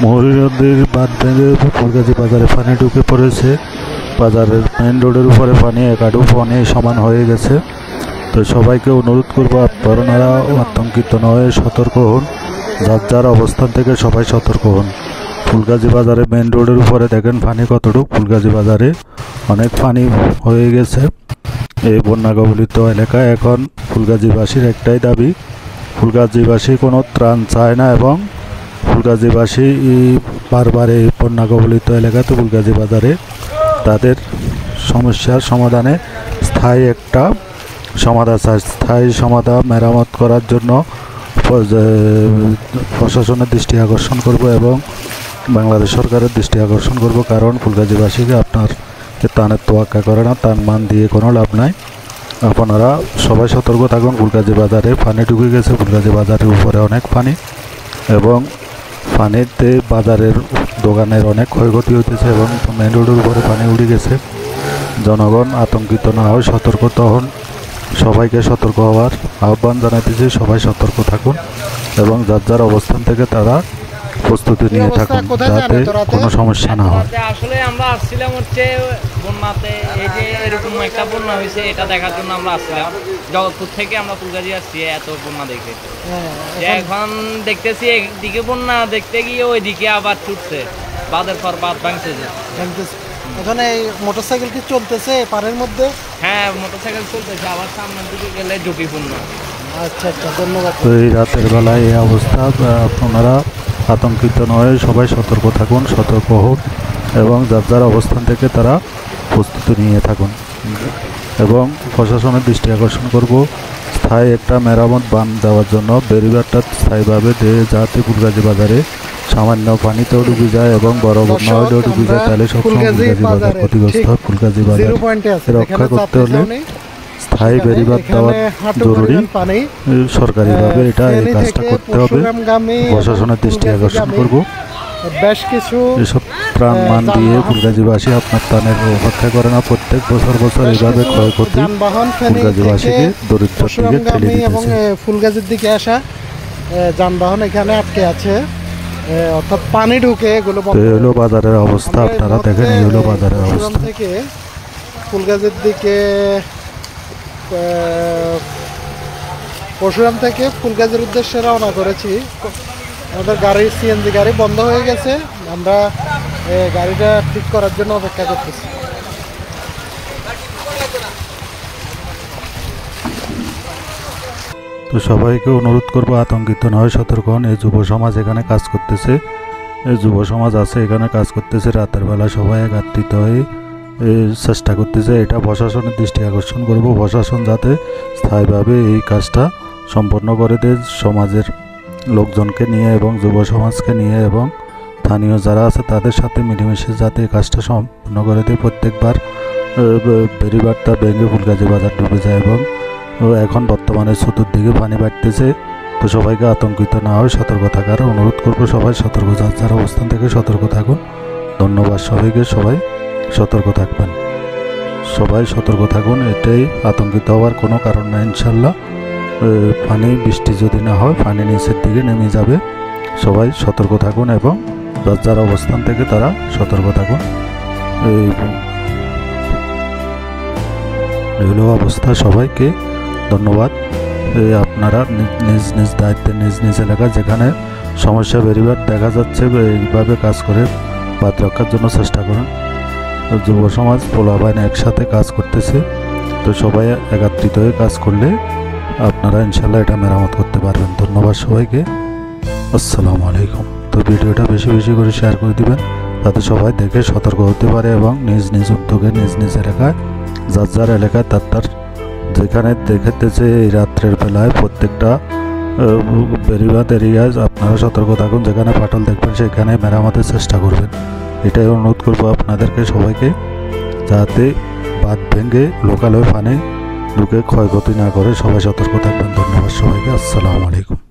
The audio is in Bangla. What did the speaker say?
মুহুরী নদীর বাঁধ ভেঙে ফুলগাজী বাজারে পানি ঢুকে পড়েছে। বাজারের মেন রোডের উপরে পানি এক হাঁটু পানি সমান হয়ে গেছে। তো সবাইকে অনুরোধ করবো আপনারা আতঙ্কিত নয়, সতর্ক হন। যার যার অবস্থান থেকে সবাই সতর্ক হন। ফুলগাজী বাজারে মেন রোডের উপরে দেখেন পানি কতটুকু। ফুলগাজী বাজারে অনেক পানি হয়ে গেছে। এই বন্যা কবলিত এলাকায় এখন ফুলগাজীবাসীর একটাই দাবি, ফুলগাজীবাসী কোনো ত্রাণ চায় না এবং ফুলগাজীবাসী বারবার এই বন্যা কবলিত এলাকাতে ফুলগাজী বাজারে তাদের সমস্যার সমাধানে স্থায়ী একটা সমাধান চায়। স্থায়ী সমাধান মেরামত করার জন্য প্রশাসনের দৃষ্টি আকর্ষণ করব এবং বাংলাদেশ সরকারের দৃষ্টি আকর্ষণ করব। কারণ ফুলগাজীবাসীকে আপনার ত্রাণের তোয়াক্কা করে না, ত্রাণ মান দিয়ে কোনো লাভ নাই। আপনারা সবাই সতর্ক থাকুন। ফুলগাজী বাজারে পানি ঢুকে গেছে। ফুলগাজী বাজারের উপরে অনেক পানি এবং পানিতে বাজারের দোকানের অনেক ক্ষয়ক্ষতি হতেছে এবং মেন রোডের উপরে পানি উঠে গেছে। জনগণ আতঙ্কিত না হয়, সতর্কতা হন। সবাইকে সতর্ক হওয়ার আহ্বান জানাইতেছি। সবাই সতর্ক থাকুন এবং যার যার অবস্থান থেকে তারা প্রস্তুতি নিয়ে থাকুন যাতে কোনো সমস্যা না হয়। আসলে আমরা আসছিলাম হচ্ছে বন্যাতে, এই যে এরকম একটা বন্যা হয়েছে এটা দেখার জন্য আমরা আসছিলাম। জগৎপুর থেকে আমরা ফুলগাজী আসছি এত বন্যা দেখে। এখন দেখতেছি একদিকে বন্যা দেখতে গিয়ে ওইদিকে আবার ছুটছে, বাঁধের পর বাঁধ ভাঙছে। এখন এই মোটরসাইকেল কি চলতেছে পানির মধ্যে? হ্যাঁ, মোটরসাইকেল চলতেছে, আবার সামনের দিকে গেলে ঝুঁকিপূর্ণ। আচ্ছা আচ্ছা, ধন্যবাদ। তো এই রাতের বেলায় এই অবস্থা, আপনারা আতঙ্কিত নয়, সবাই সতর্ক থাকুন, সতর্ক হোক এবং যার যার অবস্থান থেকে তারা প্রস্তুতি নিয়ে থাকুন এবং প্রশাসনের দৃষ্টি আকর্ষণ করব স্থায়ী একটা মেরামত বাঁধ দেওয়ার জন্য। বেরিবারটা স্থায়ীভাবে দিয়ে যাতে ফুলগাজী বাজারে সামান্য পানিতেও ডুবে যায় এবং বড় বন্যা হলেও ডুবে যায়, তাহলে সবসময় ফুলগাজী বাজার ক্ষতিগ্রস্ত হয়। ফুলগাজী বাজার রক্ষা করতে হলে স্থায়ী বেরিবাদ দেওয়া জরুরি। সরকারিভাবে এই কাজটা করতে হবে। প্রশাসনের দৃষ্টি আকর্ষণ করব। বেশ কিছু এসব ত্রাণ মান দিয়ে ফুলগাজীবাসী আপনার ত্রাণের অপেক্ষা করে না। প্রত্যেক বছর এইভাবে ক্ষয়ক্ষতি ফুলগাজীবাসীকে দরিদ্রের দিকে ঠেলে দিতেছে। ফুলগাজীর দিকে আসা যানবাহন এখানে আটকে আছে, অর্থাৎ পানি ঢুকে এগুলো। এই হলো বাজারের অবস্থা, আপনারা দেখেন এই হলো বাজারের অবস্থা। থেকে ফুলগাজীর দিকে, পরশুরাম থেকে ফুলগাজীর উদ্দেশ্যে রওনা করেছি। আমাদের গাড়ি, সিএনজি গাড়ি বন্ধ হয়ে গেছে। আমরা গাড়িটা ঠিক করার জন্য অপেক্ষা করতেছি। তো সবাইকে অনুরোধ করবো আতঙ্কিত নয়, সতর্ক হন। এই যুব সমাজ এখানে কাজ করতেছে, এই যুব সমাজ আছে এখানে কাজ করতেছে। রাতের বেলা সবাই একত্রিত হয়ে চেষ্টা করতেছে। এটা প্রশাসনের দৃষ্টি আকর্ষণ করব। প্রশাসন যাতে স্থায়ীভাবে এই কাজটা সম্পন্ন করে দেয়, সমাজের লোকজনকে নিয়ে এবং যুব সমাজকে নিয়ে এবং স্থানীয় যারা আছে তাদের সাথে মিলেমিশে যাতে এই কাজটা সম্পন্ন করে দেয়। প্রত্যেকবার বেরিবারটা ভেঙে ফুলগাজী বাজার ডুবে যায় এবং এখন বর্তমানে চতুর্দিকে পানি বাড়তেছে। তো সবাইকে আতঙ্কিত না হয়, সতর্ক থাকার অনুরোধ করবো। সবাই সতর্ক, যার যার অবস্থান থেকে সতর্ক থাকুন। ধন্যবাদ সবাইকে। সবাই সতর্ক থাকবেন, সবাই সতর্ক থাকুন। এটাই আতঙ্কিত হওয়ার কোনো কারণ নাই। ইনশাল্লাহ পানি, বৃষ্টি যদি না হয় পানি নিচের দিকে নেমে যাবে। সবাই সতর্ক থাকুন এবং যার যার অবস্থান থেকে তারা সতর্ক থাকুন। এই হলো অবস্থা। সবাইকে ধন্যবাদ। আপনারা নিজ নিজ দায়িত্বে নিজ নিজ এলাকায় যেখানে সমস্যা বেরিবার দেখা যাচ্ছে এইভাবে কাজ করে বাদ রক্ষার জন্য চেষ্টা করুন। যুব সমাজ পোলাপাইন একসাথে কাজ করতেছে। তো সবাই একত্রিত হয়ে কাজ করলে আপনারা ইনশাল্লাহ এটা মেরামত করতে পারবেন। ধন্যবাদ সবাইকে। আসসালামু আলাইকুম। তো ভিডিওটা বেশি বেশি করে শেয়ার করে দিবেন যাতে সবাই দেখে সতর্ক হতে পারে এবং নিজ নিজ উদ্যোগে নিজ নিজ এলাকায়, যার যার এলাকায় তার যেখানে দেখেতেছে এই রাত্রের বেলায় প্রত্যেকটা বেরিবাদ এরিয়ায় আপনারা সতর্ক থাকুন। যেখানে ফাটল দেখবেন সেখানে মেরামতের চেষ্টা করবেন। এটাই অনুরোধ করবো আপনাদেরকে সবাইকে, যাতে বাঁধ ভেঙে লোকালয়ে পানি ঢুকে ক্ষয়ক্ষতি না করে। সবাই সতর্ক থাকবেন। ধন্যবাদ সবাইকে। আসসালামু আলাইকুম।